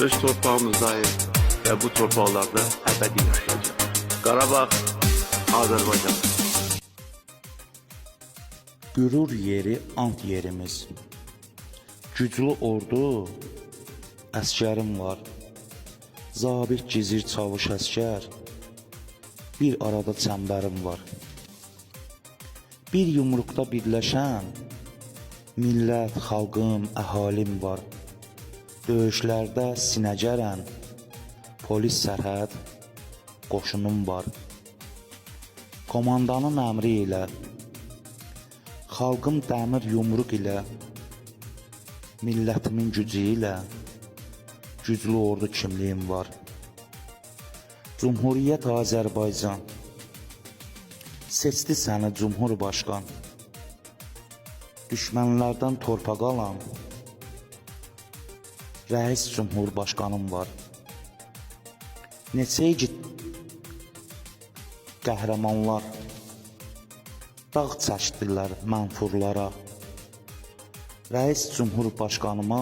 öz torpağımızdayız ve bu torpaqlarda əbədi yaşayacaq. Qarabağ, Azərbaycan. Qürur yeri, ant yerimiz. Güclü ordu, əskərim var. Zabit, gizir, çavuş, əskər. Bir arada çəmbərim var. Bir yumruqda birləşən millət, xalqım, əhalim var. Döyüşlərdə sinəcərən polis, sərhəd, qoşunum var. Komandanın əmri ilə, xalqım dəmir yumruq ilə, millətimin gücü ilə güclü ordu kimliyim var. Cumhuriyyət Azərbaycan seçdi səni Cumhurbaşqan. Düşmənlərdən torpaq alan rəis Cumhurbaşqanım var. Neçə igid qəhrəmanlar dağ çəkdilər mənfurlara. Rəis Cumhurbaşqanıma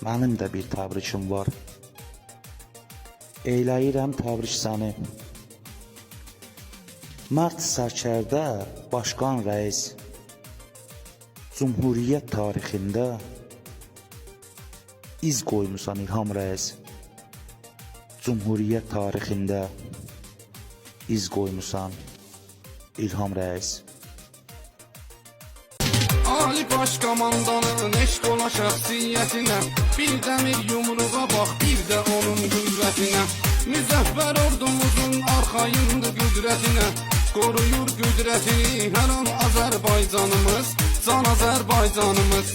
mənim də bir təbrikim var. Eyləyirəm təbrik səni. Mərd sərkərdə başqan rəis, Cumhuriyyət tarixində iz qoymusan İlham rəis. Cumhuriyyət tarixində iz qoymusan İlham rəis. Ali baş komandanın eşq ola şəxsiyyətinə, bir dəmir yumruğa bax, bir də onun qüdrətinə. Müzəffər ordumuzun arxayındır qüdrətinə, qoruyur qüdrətini hər an Azərbaycanımız, can Azərbaycanımız.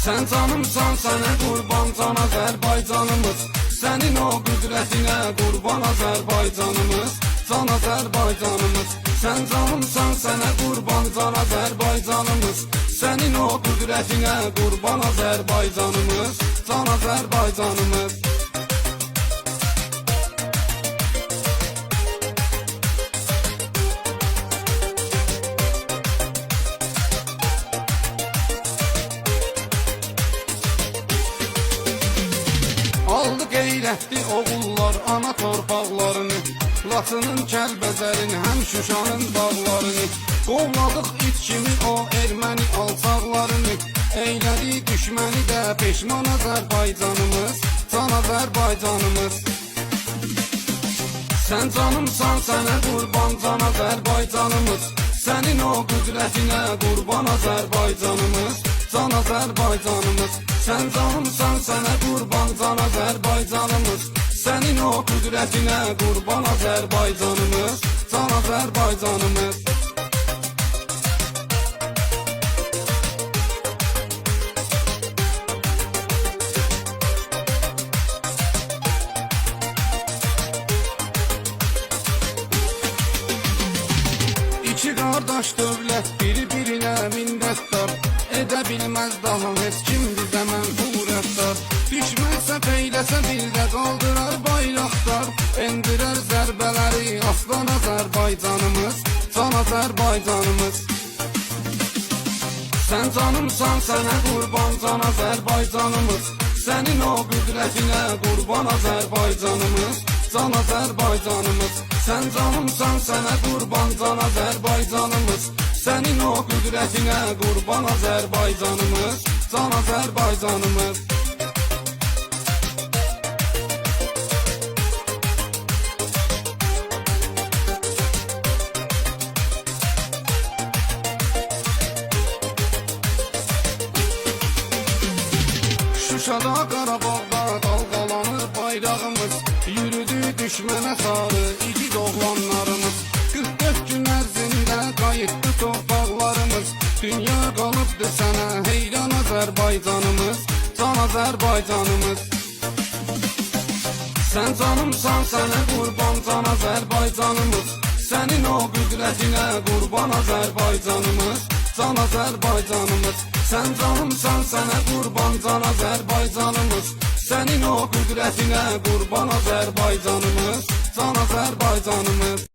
Sən canımsan, sənə qurban can Azərbaycanımız, sənin o qüdrətinə qurban Azərbaycanımız, can Azərbaycanımız. Sən canımsan, sənə qurban can Azərbaycanımız, sənin o qüdrətinə qurban Azərbaycanımız, can Azərbaycanımız. Aldı qeyrətli oğullar ana torpaqlarını, Laçının, Kəlbəzərin, həm Şuşanın bağlarını. Qovladıq it kimi o erməni alçaqlarını, eylədi düşməni də peşman Azərbaycanımız, can Azərbaycanımız. Sən canımsan, sənə qurban can Azərbaycanımız, sənin o qüdrətinə qurban Azərbaycanımız, can Azərbaycanımız. Sən canımsan, sənə qurban can Azərbaycanımız, sənin o qüdrətinə qurban Azərbaycanımız, can Azərbaycanımız. İki qardaş dövlət bir-birinə minnətdar, edə bilməz daha heç kim bizə mənfur rəftar. Düşmənsə peyləsə bir də qaldırar bayraqlar, endirər zərbələri aslan Azərbaycanımız, can Azərbaycanımız. Sən canımsan, sənə qurban can Azərbaycanımız, sənin o qüdrətinə qurban Azərbaycanımız, can Azərbaycanımız. Sən canımsan, sənə qurban can Azərbaycanımız, sənin o qüdrətinə qurban Azərbaycanımız, can Azərbaycanımız. Şuşada, Qarabağda dalgalanır bayrağımız, yürüdü düşmənə sarı igid oğlanlarımız. 44 gün ərzində qayıtdı torpaqlarımız, dünya qalıbdı sənə heyran Azərbaycanımız, can Azərbaycanımız. Sən canımsan, sənə qurban can Azərbaycanımız, sənin o qüdrətinə qurban Azərbaycanımız, can Azərbaycanımız. Sən canımsan, sənə qurban can Azərbaycanımız, sənin o qüdrətinə qurban Azərbaycanımız, can Azərbaycanımız.